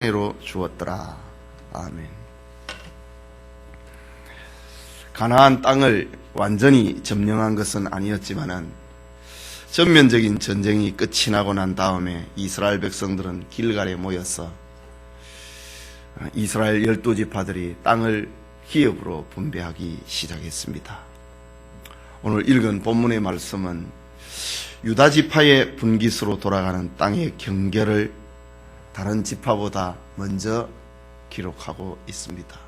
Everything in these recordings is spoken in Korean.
로 주었더라. 아멘. 가나안 땅을 완전히 점령한 것은 아니었지만은 전면적인 전쟁이 끝이 나고 난 다음에 이스라엘 백성들은 길갈에 모여서 이스라엘 12지파들이 땅을 기업으로 분배하기 시작했습니다. 오늘 읽은 본문의 말씀은 유다지파의 분깃으로 돌아가는 땅의 경계를 다른 지파보다 먼저 기록하고 있습니다.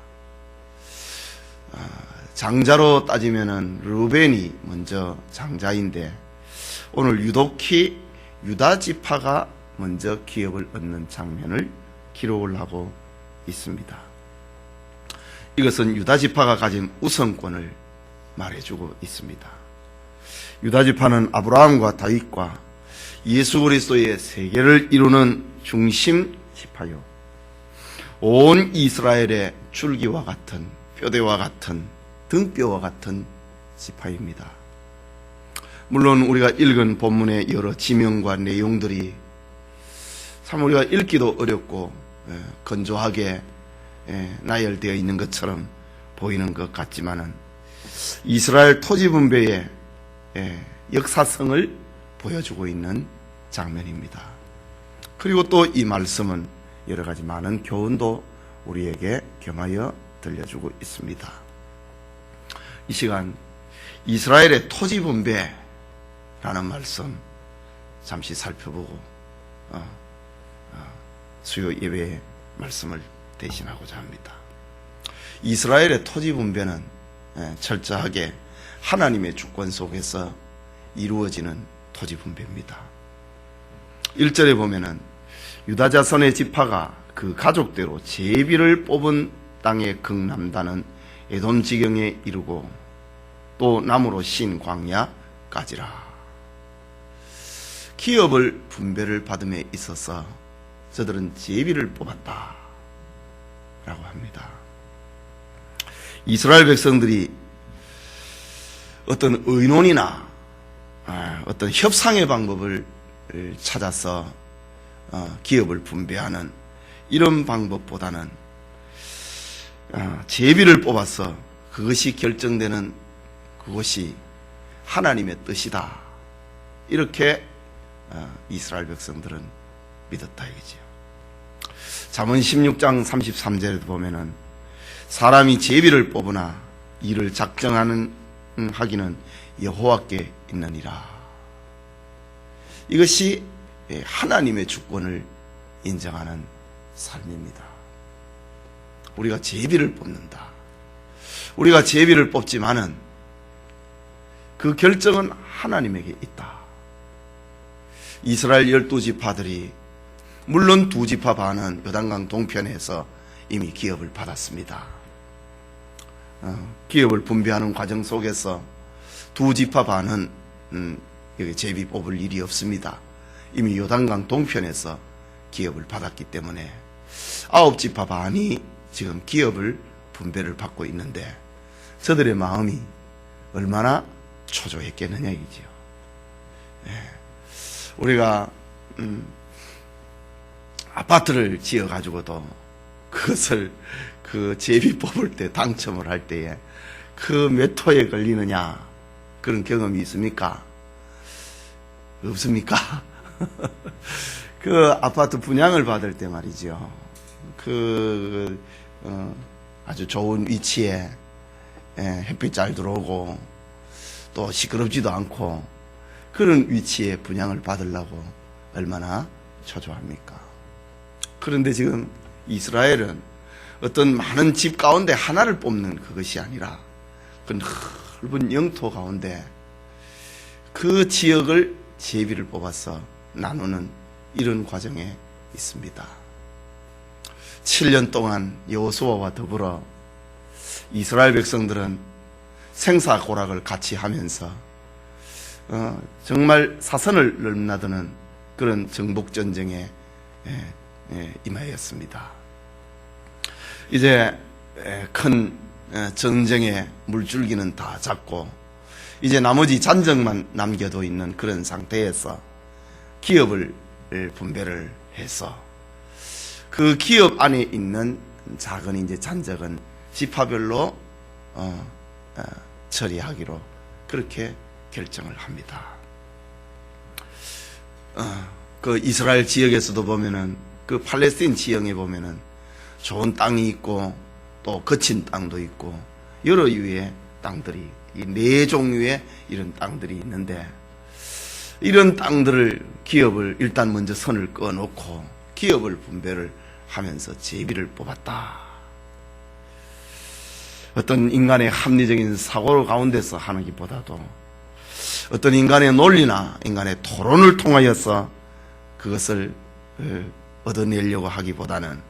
장자로 따지면은 르벤이 먼저 장자인데 오늘 유독히 유다지파가 먼저 기업을 얻는 장면을 기록을 하고 있습니다. 이것은 유다지파가 가진 우선권을 말해주고 있습니다. 유다지파는 아브라함과 다윗과 예수 그리스도의 세계를 이루는 중심 지파요, 온 이스라엘의 줄기와 같은, 뼈대와 같은, 등뼈와 같은 지파입니다. 물론 우리가 읽은 본문의 여러 지명과 내용들이 참 우리가 읽기도 어렵고 건조하게 나열되어 있는 것처럼 보이는 것 같지만은 이스라엘 토지 분배의 역사성을 보여주고 있는 장면입니다. 그리고 또 이 말씀은 여러 가지 많은 교훈도 우리에게 겸하여 들려주고 있습니다. 이 시간 이스라엘의 토지 분배라는 말씀 잠시 살펴보고 수요 예배의 말씀을 대신하고자 합니다. 이스라엘의 토지 분배는 철저하게 하나님의 주권 속에서 이루어지는 토지 분배입니다. 1절에 보면은 유다 자손의 지파가 그 가족대로 제비를 뽑은 땅의 극남단은 에돔 지경에 이르고 또 남으로 신 광야까지라. 기업을 분배를 받음에 있어서 저들은 제비를 뽑았다 라고 합니다. 이스라엘 백성들이 어떤 의논이나 어떤 협상의 방법을 찾아서 기업을 분배하는 이런 방법보다는 제비를 뽑아서 그것이 결정되는 그것이 하나님의 뜻이다, 이렇게 이스라엘 백성들은 믿었다 이거지요. 잠언 16장 33절에도 보면은 사람이 제비를 뽑으나 이를 작정하는 하기는 여호와께 있느니라. 이것이 하나님의 주권을 인정하는 삶입니다. 우리가 제비를 뽑는다. 우리가 제비를 뽑지만은 그 결정은 하나님에게 있다. 이스라엘 12지파들이 물론 2지파 반은 요단강 동편에서 이미 기업을 받았습니다. 기업을 분배하는 과정 속에서 2지파 반은 여기 제비 뽑을 일이 없습니다. 이미 요단강 동편에서 기업을 받았기 때문에 9지파 반이 지금 기업을 분배를 받고 있는데 저들의 마음이 얼마나 초조했겠느냐 이지요. 우리가 아파트를 지어 가지고도 그것을 그 제비 뽑을 때 당첨을 할 때에 그 몇 호에 걸리느냐 그런 경험이 있습니까? 없습니까? 그 아파트 분양을 받을 때 말이죠. 아주 좋은 위치에 햇빛 잘 들어오고 또 시끄럽지도 않고 그런 위치에 분양을 받으려고 얼마나 초조합니까? 그런데 지금 이스라엘은 어떤 많은 집 가운데 하나를 뽑는 그것이 아니라 그 넓은 영토 가운데 그 지역을 제비를 뽑아서 나누는 이런 과정에 있습니다. 7년 동안 여호수아와 더불어 이스라엘 백성들은 생사고락을 같이 하면서 정말 사선을 넘나드는 그런 정복전쟁에 임하였습니다. 이제 큰 전쟁의 물줄기는 다 잡고 이제 나머지 잔적만 남겨도 있는 그런 상태에서 기업을 분배를 해서 그 기업 안에 있는 작은 이제 잔적은 지파별로 처리하기로 그렇게 결정을 합니다. 그 이스라엘 지역에서도 보면은 그 팔레스틴 지형에 보면은 좋은 땅이 있고 또 거친 땅도 있고 여러 유의 땅들이 이 네 종류의 이런 땅들이 있는데 이런 땅들을 기업을 일단 먼저 선을 꺼놓고 기업을 분배를 하면서 제비를 뽑았다. 어떤 인간의 합리적인 사고 가운데서 하기보다도 어떤 인간의 논리나 인간의 토론을 통하여서 그것을 얻어내려고 하기보다는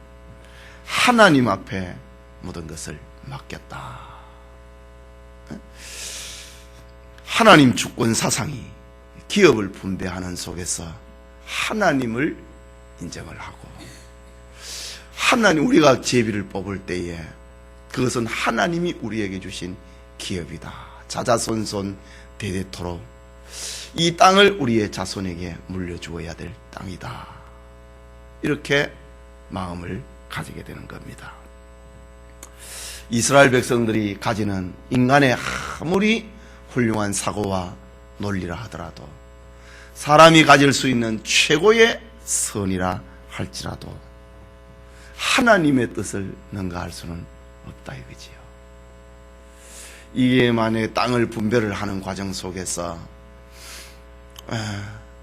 하나님 앞에 모든 것을 맡겼다. 하나님 주권 사상이 기업을 분배하는 속에서 하나님을 인정을 하고 하나님 우리가 제비를 뽑을 때에 그것은 하나님이 우리에게 주신 기업이다. 자자손손 대대토록 이 땅을 우리의 자손에게 물려주어야 될 땅이다. 이렇게 마음을 가지게 되는 겁니다. 이스라엘 백성들이 가지는 인간의 아무리 훌륭한 사고와 논리라 하더라도 사람이 가질 수 있는 최고의 선이라 할지라도 하나님의 뜻을 능가할 수는 없다 이거지요. 이게 만약 땅을 분배를 하는 과정 속에서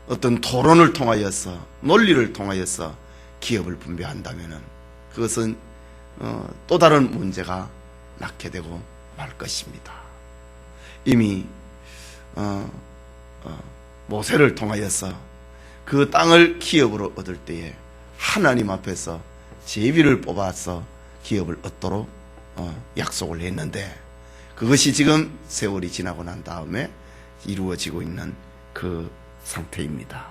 어떤 토론을 통하여서 논리를 통하여서 기업을 분배한다면은 그것은 또 다른 문제가 낳게 되고 말 것입니다. 이미 모세를 통하여서 그 땅을 기업으로 얻을 때에 하나님 앞에서 제비를 뽑아서 기업을 얻도록 약속을 했는데 그것이 지금 세월이 지나고 난 다음에 이루어지고 있는 그 상태입니다.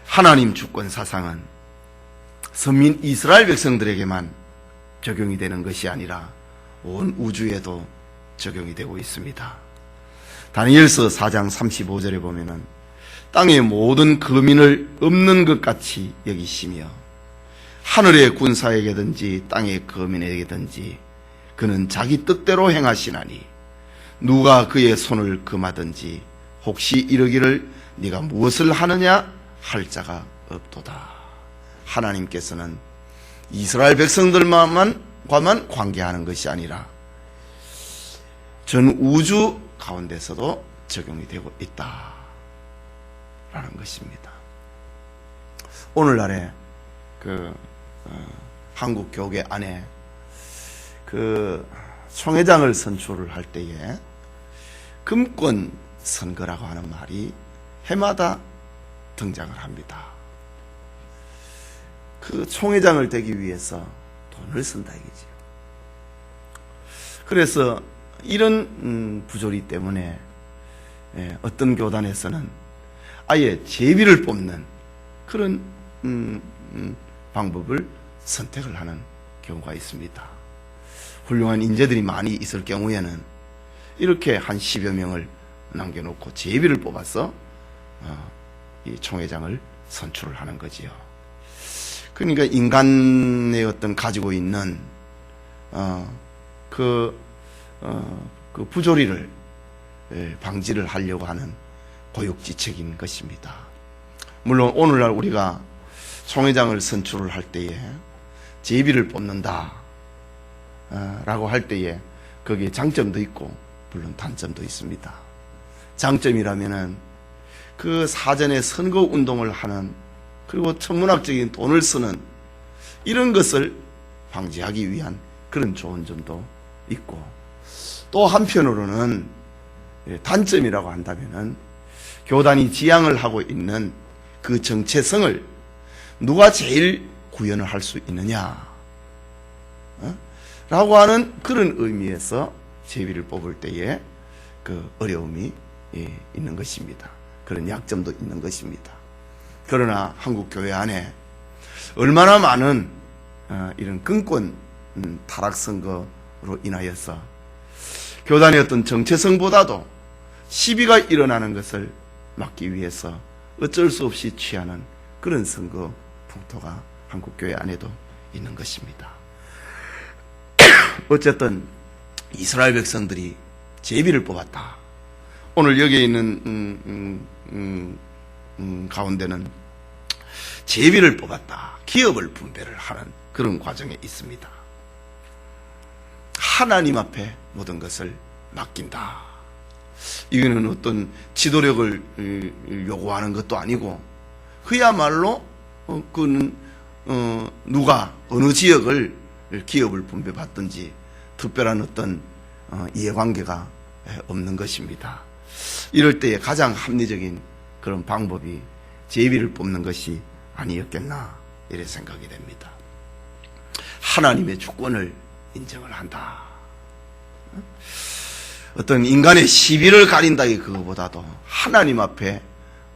하나님 주권 사상은 선민 이스라엘 백성들에게만 적용이 되는 것이 아니라 온 우주에도 적용이 되고 있습니다. 다니엘서 4장 35절에 보면은 땅의 모든 거민을 없는 것 같이 여기시며 하늘의 군사에게든지 땅의 거민에게든지 그는 자기 뜻대로 행하시나니 누가 그의 손을 금하든지 혹시 이르기를 네가 무엇을 하느냐 할 자가 없도다. 하나님께서는 이스라엘 백성들과만 관계하는 것이 아니라 전 우주 가운데서도 적용이 되고 있다라는 것입니다. 오늘날에 한국 교계 안에 총회장을 선출을 할 때에 금권 선거라고 하는 말이 해마다 등장을 합니다. 그 총회장을 되기 위해서 돈을 쓴다 이거죠. 그래서 이런 부조리 때문에 어떤 교단에서는 아예 제비를 뽑는 그런 방법을 선택을 하는 경우가 있습니다. 훌륭한 인재들이 많이 있을 경우에는 이렇게 한 10여 명을 남겨놓고 제비를 뽑아서 이 총회장을 선출을 하는 거지요. 그러니까 인간의 어떤 가지고 있는 그 부조리를 방지를 하려고 하는 고육지책인 것입니다. 물론 오늘날 우리가 총회장을 선출을 할 때에 제비를 뽑는다 라고 할 때에 거기에 장점도 있고 물론 단점도 있습니다. 장점이라면은 그 사전에 선거 운동을 하는 그리고 천문학적인 돈을 쓰는 이런 것을 방지하기 위한 그런 좋은 점도 있고 또 한편으로는 단점이라고 한다면은 교단이 지향을 하고 있는 그 정체성을 누가 제일 구현을 할 수 있느냐 라고 하는 그런 의미에서 제비를 뽑을 때에 그 어려움이 있는 것입니다. 그런 약점도 있는 것입니다. 그러나 한국 교회 안에 얼마나 많은 이런 근권 타락 선거로 인하여서 교단의 어떤 정체성보다도 시비가 일어나는 것을 막기 위해서 어쩔 수 없이 취하는 그런 선거 풍토가 한국교회 안에도 있는 것입니다. 어쨌든 이스라엘 백성들이 제비를 뽑았다. 오늘 여기에 있는 가운데는 제비를 뽑았다. 기업을 분배를 하는 그런 과정에 있습니다. 하나님 앞에 모든 것을 맡긴다. 이거는 어떤 지도력을 요구하는 것도 아니고 그야말로 그는 누가 어느 지역을 기업을 분배받든지 특별한 어떤 이해관계가 없는 것입니다. 이럴 때에 가장 합리적인 그런 방법이 제비를 뽑는 것이 아니었겠나 이렇게 생각이 됩니다. 하나님의 주권을 인정을 한다. 어떤 인간의 시비를 가린다기 그거보다도 하나님 앞에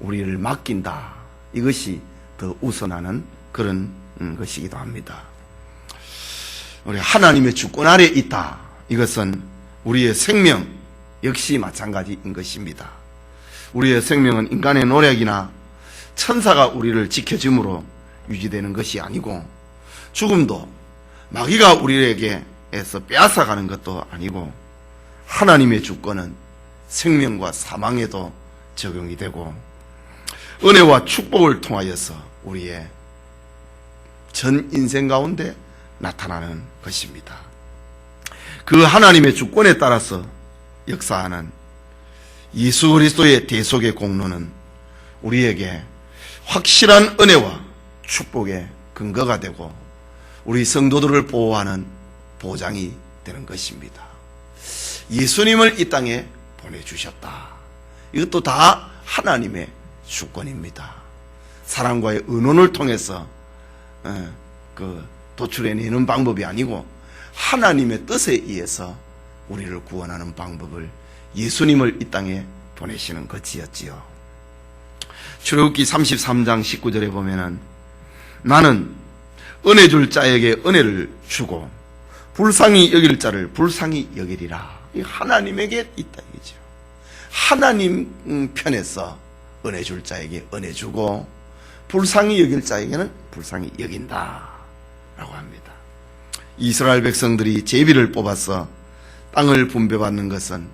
우리를 맡긴다. 이것이 더 우선하는 그런 것이기도 합니다. 우리 하나님의 주권 아래 있다. 이것은 우리의 생명 역시 마찬가지인 것입니다. 우리의 생명은 인간의 노력이나 천사가 우리를 지켜줌으로 유지되는 것이 아니고 죽음도 마귀가 우리에게서 빼앗아가는 것도 아니고 하나님의 주권은 생명과 사망에도 적용이 되고 은혜와 축복을 통하여서 우리의 전 인생 가운데 나타나는 것입니다. 그 하나님의 주권에 따라서 역사하는 예수 그리스도의 대속의 공로는 우리에게 확실한 은혜와 축복의 근거가 되고 우리 성도들을 보호하는 보장이 되는 것입니다. 예수님을 이 땅에 보내주셨다. 이것도 다 하나님의 주권입니다. 사람과의 의논을 통해서 도출해내는 방법이 아니고 하나님의 뜻에 의해서 우리를 구원하는 방법을 예수님을 이 땅에 보내시는 것이었지요. 출애굽기 33장 19절에 보면은 나는 은혜 줄 자에게 은혜를 주고 불쌍히 여길 자를 불쌍히 여기리라. 이 하나님에게 있다 이거죠. 하나님 편에서 은혜 줄 자에게 은혜 주고 불쌍히 여길 자에게는 불쌍히 여긴다 라고 합니다. 이스라엘 백성들이 제비를 뽑아서 땅을 분배받는 것은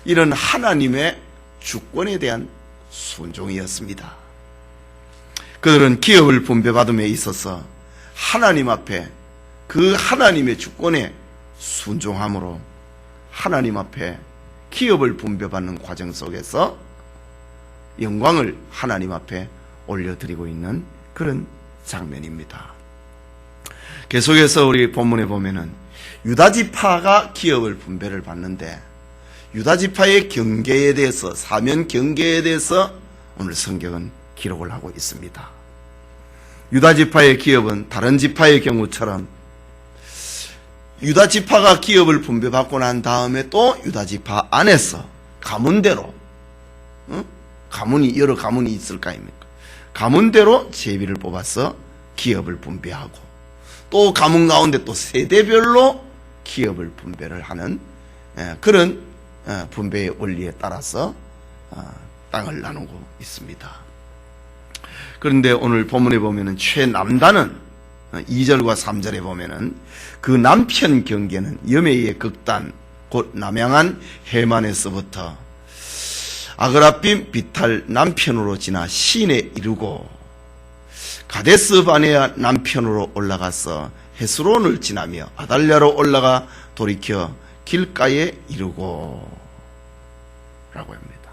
이런 하나님의 주권에 대한 순종이었습니다. 그들은 기업을 분배받음에 있어서 하나님 앞에 그 하나님의 주권에 순종함으로 하나님 앞에 기업을 분배받는 과정 속에서 영광을 하나님 앞에 올려드리고 있는 그런 장면입니다. 계속해서 우리 본문에 보면은 유다지파가 기업을 분배를 받는데 유다지파의 경계에 대해서 사면 경계에 대해서 오늘 성경은 기록을 하고 있습니다. 유다지파의 기업은 다른 지파의 경우처럼 유다지파가 기업을 분배받고 난 다음에 또 유다지파 안에서 가문대로 가문이 여러 가문이 있을 거 아닙니까? 가문대로 제비를 뽑아서 기업을 분배하고 또 가문 가운데 또 세대별로 기업을 분배를 하는 그런 분배의 원리에 따라서 땅을 나누고 있습니다. 그런데 오늘 본문에 보면은 최남단은 2절과 3절에 보면은 그 남편 경계는 여매의 극단 곧 남양한 해만에서부터 아그라빔 비탈 남편으로 지나 시내 이르고 가데스 바네아 남편으로 올라가서 헤스론을 지나며 아달랴로 올라가 돌이켜 길가에 이르고 라고 합니다.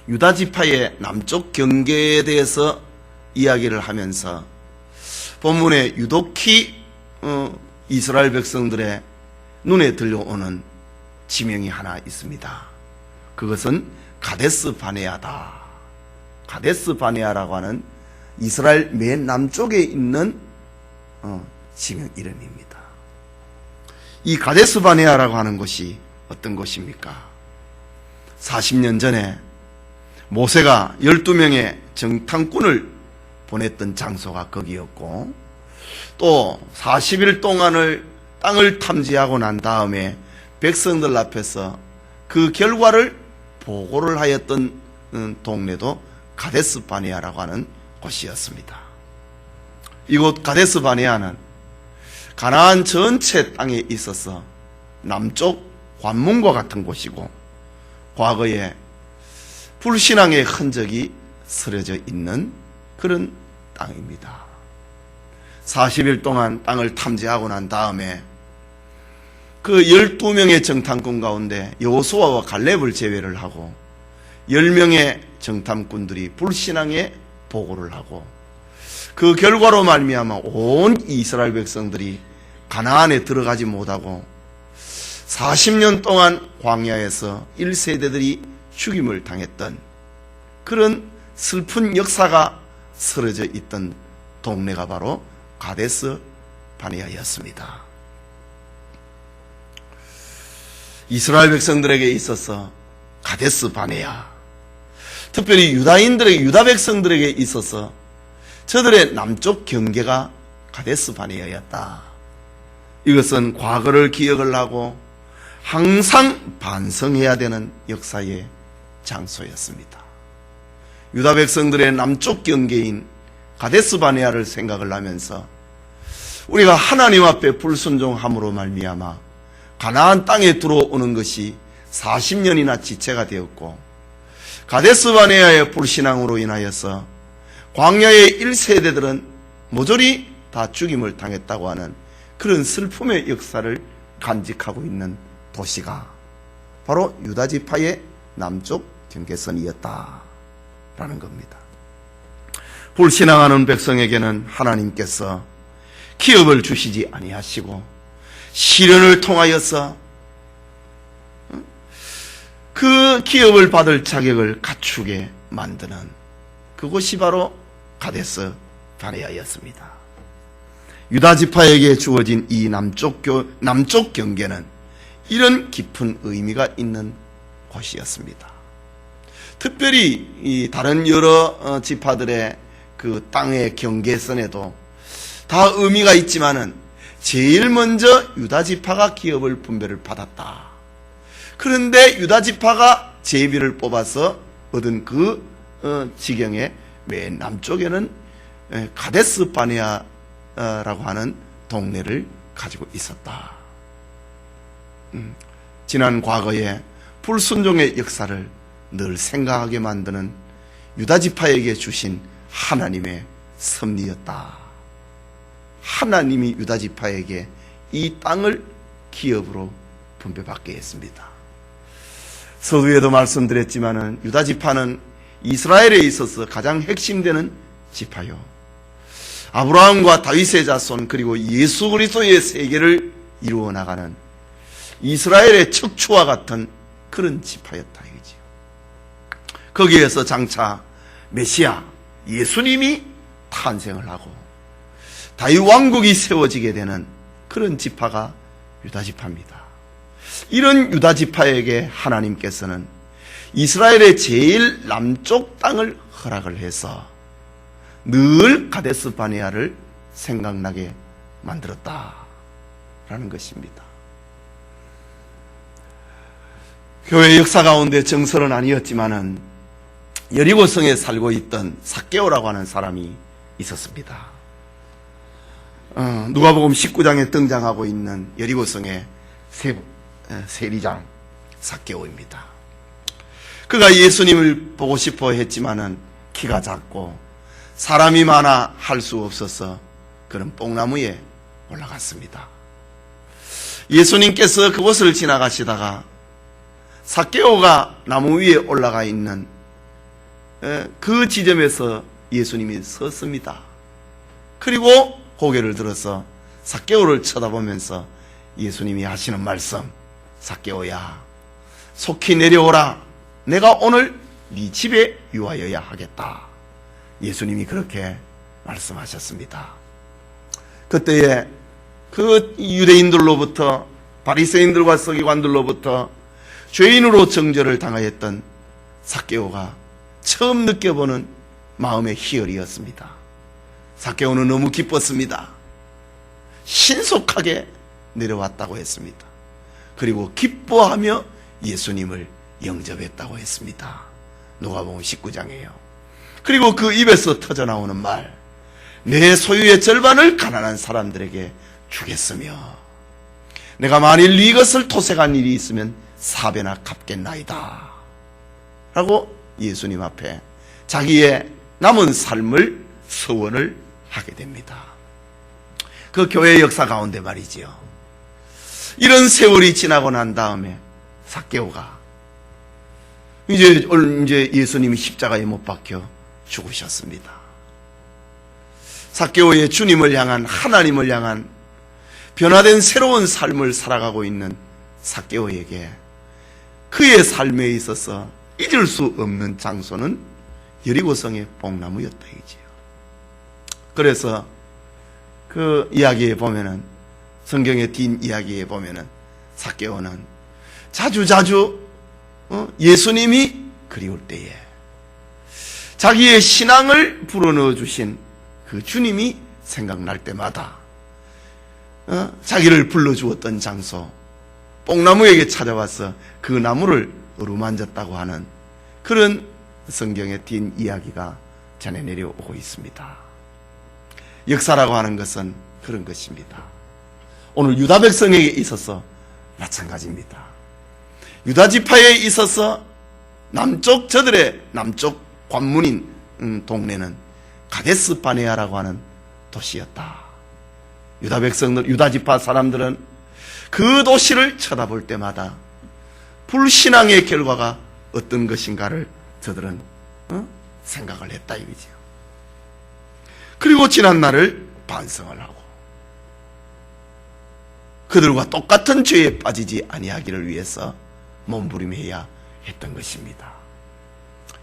유다지파의 남쪽 경계에 대해서 이야기를 하면서 본문에 유독히 이스라엘 백성들의 눈에 들려오는 지명이 하나 있습니다. 그것은 가데스 바네아다. 가데스 바네아라고 하는 이스라엘 맨 남쪽에 있는 지명 이름입니다. 이 가데스 바네아라고 하는 곳이 어떤 곳입니까? 40년 전에 모세가 12명의 정탐꾼을 보냈던 장소가 거기였고 또 40일 동안을 땅을 탐지하고 난 다음에 백성들 앞에서 그 결과를 보고를 하였던 동네도 가데스 바네아라고 하는 곳이었습니다. 이곳 가데스 바네아는 가나안 전체 땅에 있어서 남쪽 관문과 같은 곳이고 과거에 불신앙의 흔적이 스려져 있는 그런 땅입니다. 40일 동안 땅을 탐지하고 난 다음에 그 12명의 정탐꾼 가운데 여호수아와 갈렙을 제외를 하고 10명의 정탐꾼들이 불신앙에 보고를 하고 그 결과로 말미암아 온 이스라엘 백성들이 가나안에 들어가지 못하고 40년 동안 광야에서 1세대들이 죽임을 당했던 그런 슬픈 역사가 쓰러져 있던 동네가 바로 가데스 바네아였습니다. 이스라엘 백성들에게 있어서 가데스 바네아, 특별히 유다인들에게, 유다 백성들에게 있어서 저들의 남쪽 경계가 가데스 바네아였다. 이것은 과거를 기억을 하고 항상 반성해야 되는 역사의 장소였습니다. 유다 백성들의 남쪽 경계인 가데스 바네아를 생각을 하면서 우리가 하나님 앞에 불순종함으로 말미암아 가나안 땅에 들어오는 것이 40년이나 지체가 되었고 가데스 바네아의 불신앙으로 인하여서 광야의 1세대들은 모조리 다 죽임을 당했다고 하는 그런 슬픔의 역사를 간직하고 있는 도시가 바로 유다지파의 남쪽 경계선이었다라는 겁니다. 불신앙하는 백성에게는 하나님께서 기업을 주시지 아니하시고 시련을 통하여서 그 기업을 받을 자격을 갖추게 만드는 그곳이 바로 가데스 바네아였습니다. 유다지파에게 주어진 이 남쪽 경계는 이런 깊은 의미가 있는 곳이었습니다. 특별히 이 다른 여러 지파들의 그 땅의 경계선에도 다 의미가 있지만은 제일 먼저 유다지파가 기업을 분배를 받았다. 그런데 유다지파가 제비를 뽑아서 얻은 그 지경의 맨 남쪽에는 가데스 바네아라고 하는 동네를 가지고 있었다. 지난 과거에 불순종의 역사를 늘 생각하게 만드는 유다지파에게 주신 하나님의 섭리였다. 하나님이 유다지파에게 이 땅을 기업으로 분배받게 했습니다. 서두에도 말씀드렸지만은 유다지파는 이스라엘에 있어서 가장 핵심되는 지파요. 아브라함과 다윗의 자손 그리고 예수 그리스도의 세계를 이루어 나가는 이스라엘의 척추와 같은 그런 지파였다 이거지요. 거기에서 장차 메시아 예수님이 탄생을 하고 다윗 왕국이 세워지게 되는 그런 지파가 유다지파입니다. 이런 유다지파에게 하나님께서는 이스라엘의 제일 남쪽 땅을 허락을 해서 늘 가데스 바네아를 생각나게 만들었다라는 것입니다. 교회 역사 가운데 정설은 아니었지만은 여리고성에 살고 있던 삭개오라고 하는 사람이 있었습니다. 누가복음 19장에 등장하고 있는 여리고성의 세리장 삭개오입니다. 그가 예수님을 보고 싶어 했지만은 키가 작고 사람이 많아 할 수 없어서 그는 뽕나무에 올라갔습니다. 예수님께서 그곳을 지나가시다가 삭개오가 나무 위에 올라가 있는 그 지점에서 예수님이 섰습니다. 그리고 고개를 들어서 삭개오를 쳐다보면서 예수님이 하시는 말씀, 삭개오야 속히 내려오라. 내가 오늘 네 집에 유하여야 하겠다. 예수님이 그렇게 말씀하셨습니다. 그때에 그 유대인들로부터 바리새인들과 서기관들로부터 죄인으로 정죄를 당하였던 삭개오가 처음 느껴보는 마음의 희열이었습니다. 삭개오는 너무 기뻤습니다. 신속하게 내려왔다고 했습니다. 그리고 기뻐하며 예수님을 영접했다고 했습니다. 누가복음 19장이에요. 그리고 그 입에서 터져나오는 말, 내 소유의 절반을 가난한 사람들에게 주겠으며 내가 만일 이것을 토색한 일이 있으면 4배나 갚겠나이다 라고 예수님 앞에 자기의 남은 삶을 서원을 하게 됩니다. 그 교회 역사 가운데 말이지요, 이런 세월이 지나고 난 다음에 삭개오가 이제 예수님이 십자가에 못 박혀 죽으셨습니다. 삭개오의 주님을 향한, 하나님을 향한 변화된 새로운 삶을 살아가고 있는 삭개오에게 그의 삶에 있어서 잊을 수 없는 장소는 여리고성의 뽕나무였다 이지요. 그래서 그 이야기에 보면은, 성경의 뒷 이야기에 보면은 삭개오는 자주 예수님이 그리울 때에 자기의 신앙을 불어넣어 주신 그 주님이 생각날 때마다 자기를 불러주었던 장소 뽕나무에게 찾아와서 그 나무를 어루만졌다고 하는 그런 성경의 뒷 이야기가 전해 내려오고 있습니다. 역사라고 하는 것은 그런 것입니다. 오늘 유다 백성에게 있어서 마찬가지입니다. 유다 지파에 있어서 저들의 남쪽 관문인 동네는 가데스 바네아라고 하는 도시였다. 유다 백성들, 유다 지파 사람들은 그 도시를 쳐다볼 때마다 불신앙의 결과가 어떤 것인가를 저들은 생각을 했다 이거죠. 그리고 지난 날을 반성을 하고 그들과 똑같은 죄에 빠지지 아니하기를 위해서 몸부림해야 했던 것입니다.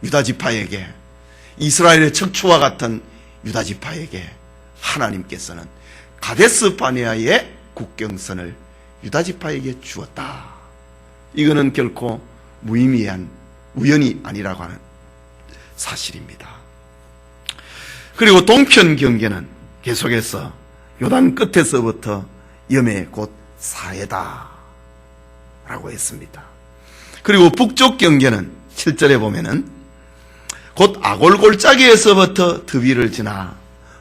유다 지파에게, 이스라엘의 척추와 같은 유다 지파에게 하나님께서는 가데스 바네아의 국경선을 유다 지파에게 주었다. 이거는 결코 무의미한 우연이 아니라고 하는 사실입니다. 그리고 동편 경계는 계속해서 요단 끝에서부터 염해 곧 사해다 라고 했습니다. 그리고 북쪽 경계는 7절에 보면은 곧 아골골짜기에서부터 드비를 지나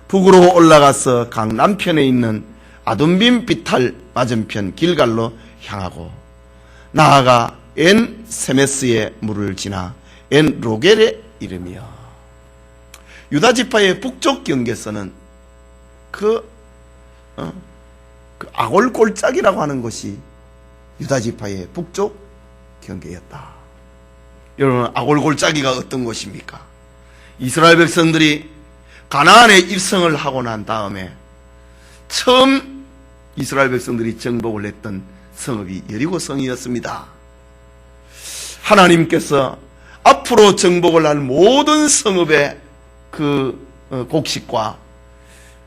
북으로 올라가서 강 남편에 있는 아둠빔 비탈 맞은편 길갈로 향하고 나아가 엔 세메스의 물을 지나 엔 로겔에 이르며, 유다 지파의 북쪽 경계선은 그 아골골짜기라고 하는 것이 유다 지파의 북쪽 경계였다. 여러분, 아골골짜기가 어떤 곳입니까? 이스라엘 백성들이 가나안에 입성을 하고 난 다음에 처음 이스라엘 백성들이 정복을 했던 성읍이 여리고성이었습니다. 하나님께서 앞으로 정복을 할 모든 성읍의 그 곡식과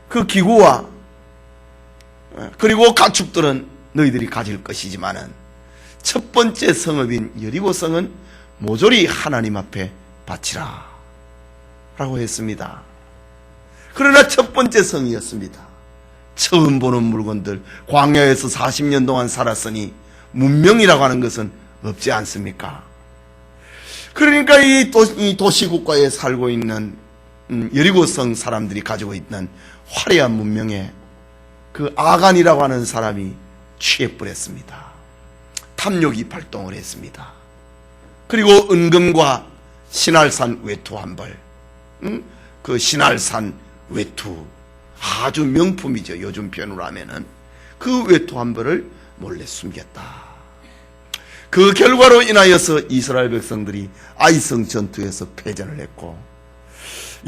그 기구와 그리고 가축들은 너희들이 가질 것이지만은 첫 번째 성읍인 여리고성은 모조리 하나님 앞에 바치라 라고 했습니다. 그러나 첫 번째 성이었습니다. 처음 보는 물건들, 광야에서 40년 동안 살았으니 문명이라고 하는 것은 없지 않습니까? 그러니까 이 도시국가에 살고 있는 여리고성 사람들이 가지고 있는 화려한 문명에 그 아간이라고 하는 사람이 취해버렸습니다. 탐욕이 발동을 했습니다. 그리고 은금과 신할산 외투 한 벌, 그 신할산 외투 아주 명품이죠. 요즘 표현으로 하면은 그 외투 한 벌을 몰래 숨겼다. 그 결과로 인하여서 이스라엘 백성들이 아이성 전투에서 패전을 했고,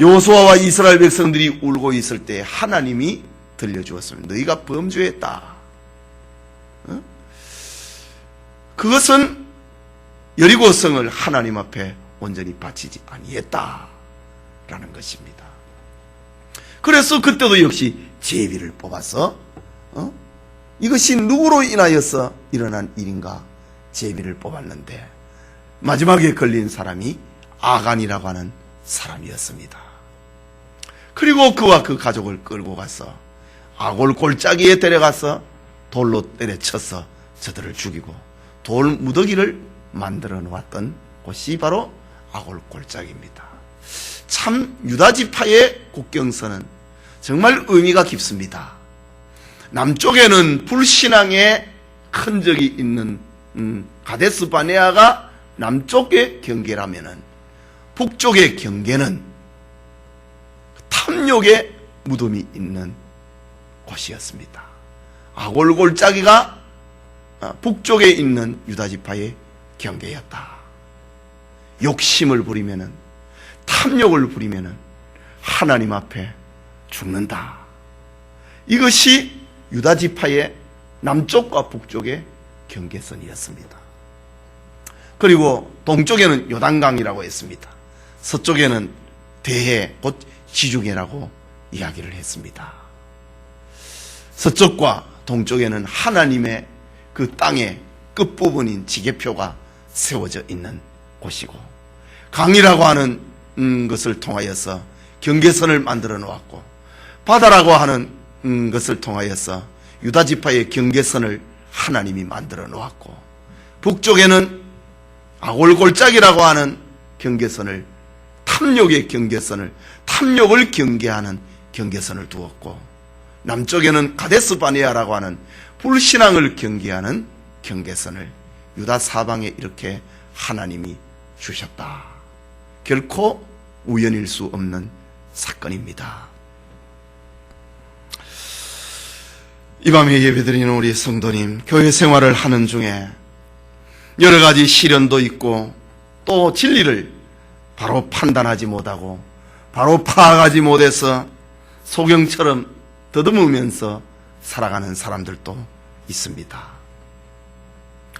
여호수아와 이스라엘 백성들이 울고 있을 때 하나님이 들려주었습니다. 너희가 범죄했다. 그것은 여리고성을 하나님 앞에 온전히 바치지 아니했다라는 것입니다. 그래서 그때도 역시 제비를 뽑아서 이것이 누구로 인하여서 일어난 일인가 제비를 뽑았는데 마지막에 걸린 사람이 아간이라고 하는 사람이었습니다. 그리고 그와 그 가족을 끌고 가서 아골 골짜기에 데려가서 돌로 때려쳐서 저들을 죽이고 돌 무더기를 만들어 놓았던 곳이 바로 아골 골짜기입니다. 참 유다 지파의 국경선은 정말 의미가 깊습니다. 남쪽에는 불신앙의 흔적이 있는 가데스 바네아가 남쪽의 경계라면은 북쪽의 경계는 탐욕의 무덤이 있는 곳이었습니다. 아골골짜기가 북쪽에 있는 유다지파의 경계였다. 욕심을 부리면은, 탐욕을 부리면은 하나님 앞에 죽는다. 이것이 유다지파의 남쪽과 북쪽의 경계선이었습니다. 그리고 동쪽에는 요단강이라고 했습니다. 서쪽에는 대해 곧 지중해라고 이야기를 했습니다. 서쪽과 동쪽에는 하나님의 그 땅의 끝부분인 지계표가 세워져 있는 곳이고, 강이라고 하는 것을 통하여서 경계선을 만들어 놓았고, 바다라고 하는 것을 통하여서 유다지파의 경계선을 하나님이 만들어 놓았고, 북쪽에는 아골골짜기라고 하는 경계선을, 탐욕의 경계선을, 탐욕을 경계하는 경계선을 두었고, 남쪽에는 가데스 바네아라고 하는 불신앙을 경계하는 경계선을 유다 사방에 이렇게 하나님이 주셨다. 결코 우연일 수 없는 사건입니다. 이 밤에 예배드리는 우리 성도님, 교회 생활을 하는 중에 여러 가지 시련도 있고 또 진리를 바로 판단하지 못하고 바로 파악하지 못해서 소경처럼 더듬으면서 살아가는 사람들도 있습니다.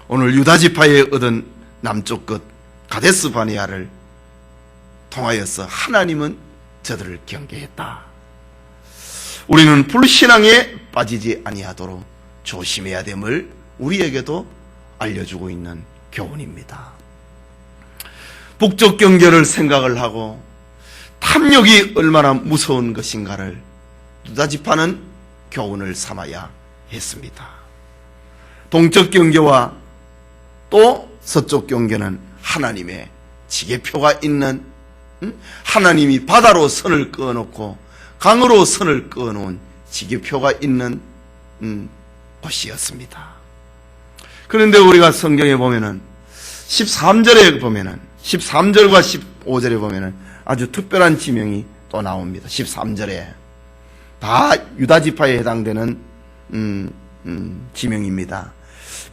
오늘 유다지파에 얻은 남쪽 끝 가데스 바네아를 통하여서 하나님은 저들을 경계했다. 우리는 불신앙에 빠지지 아니하도록 조심해야 됨을 우리에게도 알려주고 있는 교훈입니다. 북쪽 경계를 생각을 하고 탐욕이 얼마나 무서운 것인가를 유다지파는 교훈을 삼아야 했습니다. 동쪽 경계와 또 서쪽 경계는 하나님의 지계표가 있는, 하나님이 바다로 선을 그어놓고 강으로 선을 그어놓은 지계표가 있는 곳이었습니다. 그런데 우리가 성경에 보면은 13절에 보면은 13절과 15절에 보면은 아주 특별한 지명이 또 나옵니다. 13절에 다 유다지파에 해당되는 지명입니다.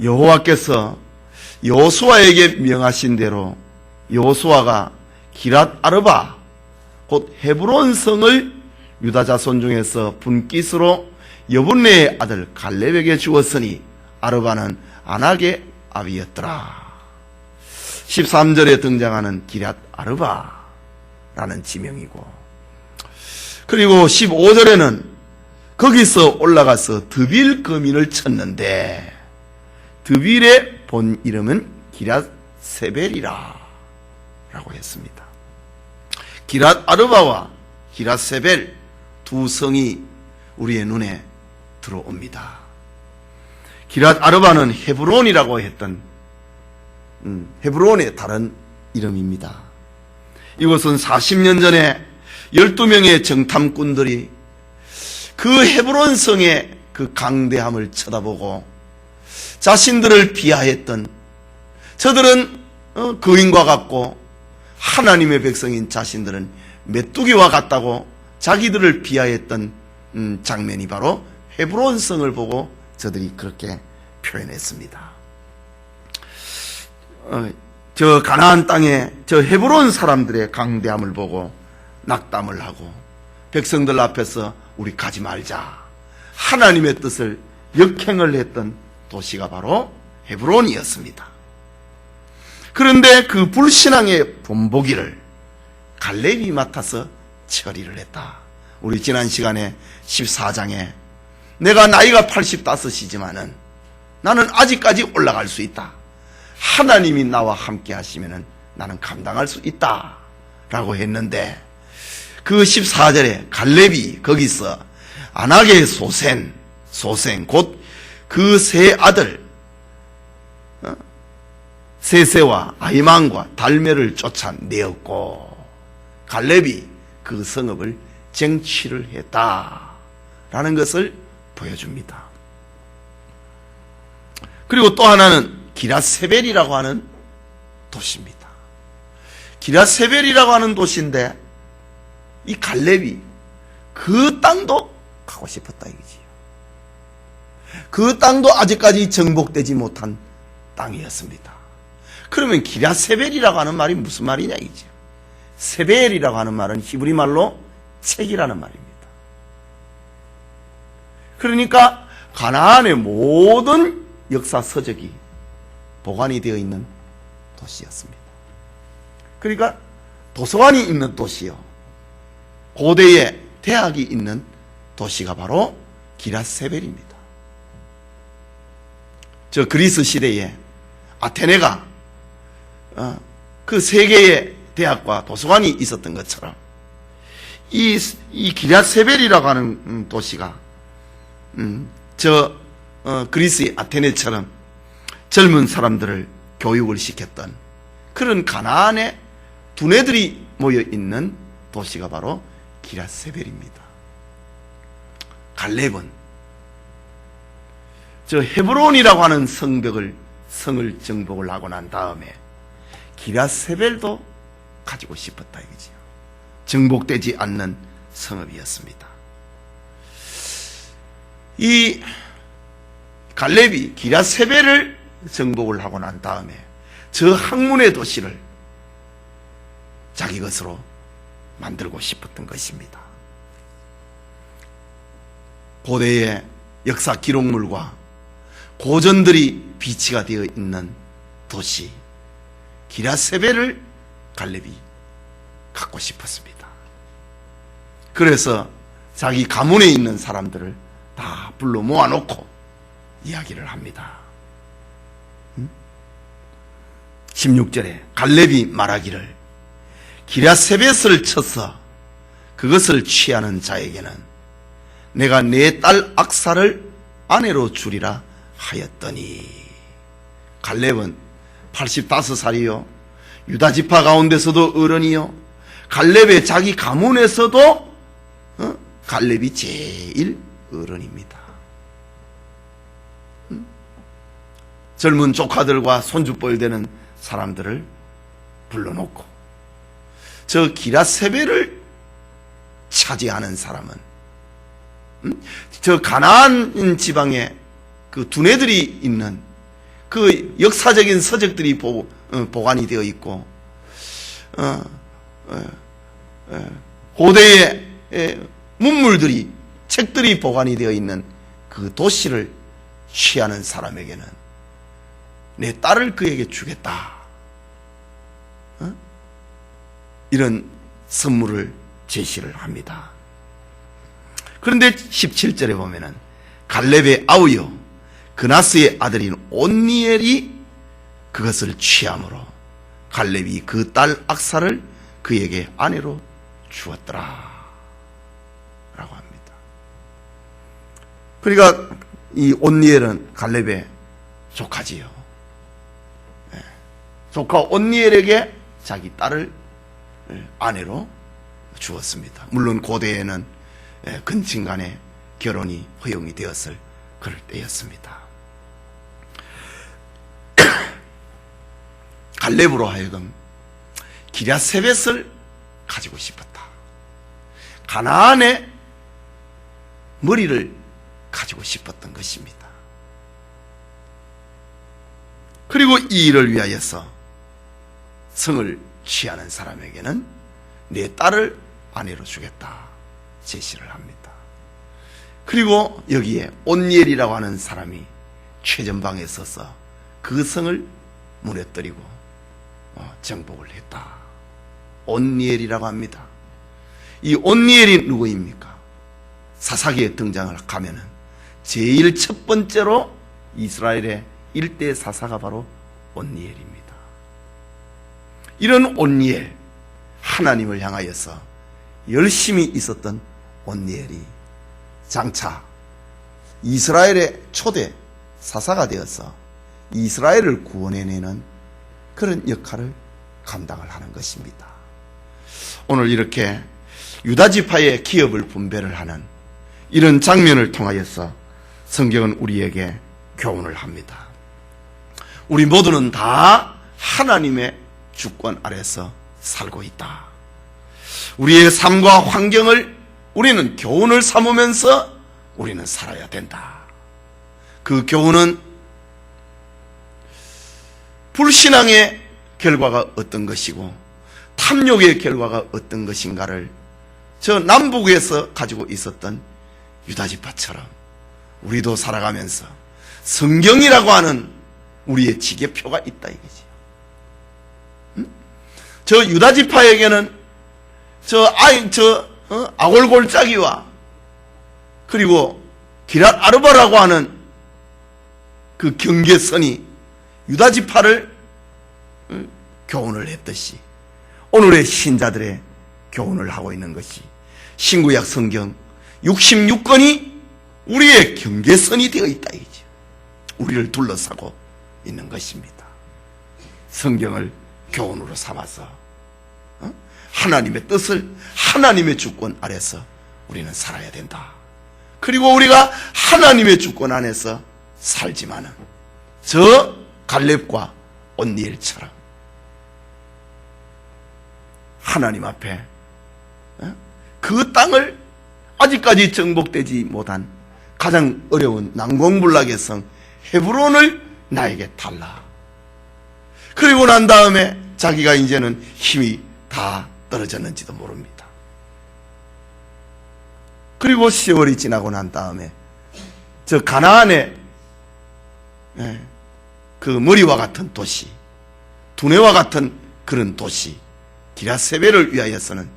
여호와께서 여호수아에게 명하신 대로 여호수아가 기랏 아르바 곧 헤브론 성을 유다 자손 중에서 분깃으로 여분네의 아들 갈렙에게 주었으니 아르바는 아낙의 아비였더라. 13절에 등장하는 기랏 아르바라는 지명이고, 그리고 15절에는 거기서 올라가서 드빌 거민을 쳤는데 드빌의 본 이름은 기랏 세벨이라 라고 했습니다. 기랏 아르바와 기랏 세벨 두 성이 우리의 눈에 들어옵니다. 기랏 아르바는 헤브론이라고 했던 헤브론의 다른 이름입니다. 이곳은 40년 전에 12명의 정탐꾼들이 그 헤브론 성의 그 강대함을 쳐다보고 자신들을 비하했던, 저들은 거인과 같고 하나님의 백성인 자신들은 메뚜기와 같다고 자기들을 비하했던 장면이 바로 헤브론 성을 보고 저들이 그렇게 표현했습니다. 저 가나안 땅에 저 헤브론 사람들의 강대함을 보고 낙담을 하고 백성들 앞에서 우리 가지 말자, 하나님의 뜻을 역행을 했던 도시가 바로 헤브론이었습니다. 그런데 그 불신앙의 본보기를 갈렙이 맡아서 처리를 했다. 우리 지난 시간에 14장에 내가 나이가 85이지만은 나는 아직까지 올라갈 수 있다. 하나님이 나와 함께 하시면은 나는 감당할 수 있다 라고 했는데, 그 14절에 갈렙이 거기서 아낙의 소생 곧 그 세 아들 세세와 아히만과 달메를 쫓아내었고 갈렙이 그 성읍을 쟁취를 했다라는 것을 보여줍니다. 그리고 또 하나는 기라세벨이라고 하는 도시입니다. 기라세벨이라고 하는 도시인데 이 갈렙이 그 땅도 가고 싶었다 이거지요. 그 땅도 아직까지 정복되지 못한 땅이었습니다. 그러면 기라세벨이라고 하는 말이 무슨 말이냐 이죠. 세벨이라고 하는 말은 히브리 말로 책이라는 말입니다. 그러니까 가나안의 모든 역사 서적이 보관이 되어 있는 도시였습니다. 그러니까 도서관이 있는 도시요, 고대의 대학이 있는 도시가 바로 기라세벨입니다. 저 그리스 시대에 아테네가 그 세계의 대학과 도서관이 있었던 것처럼 이 기라세벨이라고 하는 도시가 그리스의 아테네처럼 젊은 사람들을 교육을 시켰던 그런 가나안의 두뇌들이 모여있는 도시가 바로 기라세벨입니다. 갈렙은 저 헤브론이라고 하는 성을 정복을 하고 난 다음에 기라세벨도 가지고 싶었다 이거지요. 정복되지 않는 성읍이었습니다. 이 갈렙이 기라세벨을 정복을 하고 난 다음에 저 학문의 도시를 자기 것으로 만들고 싶었던 것입니다. 고대의 역사 기록물과 고전들이 비치가 되어 있는 도시 기라세벨을 갈렙이 갖고 싶었습니다. 그래서 자기 가문에 있는 사람들을 다 불러 모아놓고 이야기를 합니다. 16절에 갈렙이 말하기를 기라세벳을 쳐서 그것을 취하는 자에게는 내가 내 딸 악사를 아내로 주리라 하였더니, 갈렙은 85살이요 유다지파 가운데서도 어른이요 갈렙의 자기 가문에서도 갈렙이 제일 어른입니다. 젊은 조카들과 손주뻘 되는 사람들을 불러놓고 저 기라세벨을 차지하는 사람은 저 가나안 지방에 그 두뇌들이 있는 그 역사적인 서적들이 보관이 되어 있고 고대의 문물들이 책들이 보관이 되어 있는 그 도시를 취하는 사람에게는 내 딸을 그에게 주겠다, 이런 선물을 제시를 합니다. 그런데 17절에 보면은 갈렙의 아우요 그나스의 아들인 온니엘이 그것을 취함으로 갈렙이 그 딸 악사를 그에게 아내로 주었더라 라고 합니다. 그러니까 이 온니엘은 갈렙의 조카지요. 조카 온니엘에게 자기 딸을 아내로 주었습니다. 물론 고대에는 근친 간의 결혼이 허용이 되었을 그럴 때였습니다. 갈렙으로 하여금 기라세벳을 가지고 싶었다. 가나안의 머리를 가지고 싶었던 것입니다. 그리고 이 일을 위하여서 성을 취하는 사람에게는 내 딸을 아내로 주겠다 제시를 합니다. 그리고 여기에 온니엘이라고 하는 사람이 최전방에 서서 그 성을 무너뜨리고 정복을 했다. 온니엘이라고 합니다. 이 온니엘이 누구입니까? 사사기에 등장을 가면은 제일 첫 번째로 이스라엘의 일대 사사가 바로 온니엘입니다. 이런 온니엘, 하나님을 향하여서 열심히 있었던 온니엘이 장차 이스라엘의 초대 사사가 되어서 이스라엘을 구원해내는 그런 역할을 감당을 하는 것입니다. 오늘 이렇게 유다지파의 기업을 분배를 하는 이런 장면을 통하여서 성경은 우리에게 교훈을 합니다. 우리 모두는 다 하나님의 주권 아래서 살고 있다. 우리의 삶과 환경을 우리는 교훈을 삼으면서 우리는 살아야 된다. 그 교훈은 불신앙의 결과가 어떤 것이고 탐욕의 결과가 어떤 것인가를 저 남북에서 가지고 있었던 유다지파처럼 우리도 살아가면서 성경이라고 하는 우리의 지게표가 있다 이거지요. 저 유다지파에게는 아골골짜기와 그리고 기랏 아르바라고 하는 그 경계선이 유다지파를 교훈을 했듯이 오늘의 신자들의 교훈을 하고 있는 것이 신구약 성경 66권이 우리의 경계선이 되어 있다 이거죠. 우리를 둘러싸고 있는 것입니다. 성경을 교훈으로 삼아서 하나님의 뜻을 하나님의 주권 아래서 우리는 살아야 된다. 그리고 우리가 하나님의 주권 안에서 살지만은 저 갈렙과 온니엘처럼 하나님 앞에 그 땅을 아직까지 정복되지 못한 가장 어려운 난공불락의 성 헤브론을 나에게 달라. 그리고 난 다음에 자기가 이제는 힘이 다 떨어졌는지도 모릅니다. 그리고 세월이 지나고 난 다음에 저 가나안의 그 머리와 같은 도시, 두뇌와 같은 그런 도시 기라세벨을 위하여서는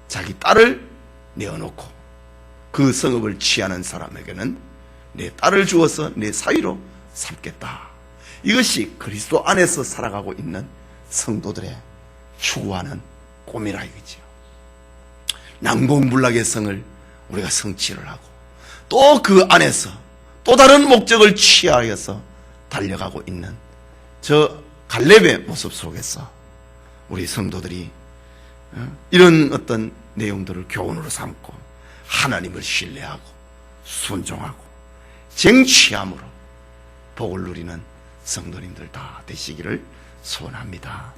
자기 딸을 내어놓고 그 성읍을 취하는 사람에게는 내 딸을 주어서 내 사위로 삼겠다. 이것이 그리스도 안에서 살아가고 있는 성도들의 추구하는 꿈이라 이거죠. 난공불락의 성을 우리가 성취를 하고 또 그 안에서 또 다른 목적을 취하여서 달려가고 있는 저 갈렙의 모습 속에서 우리 성도들이 이런 어떤 내용들을 교훈으로 삼고 하나님을 신뢰하고 순종하고 쟁취함으로 복을 누리는 성도님들 다 되시기를 소원합니다.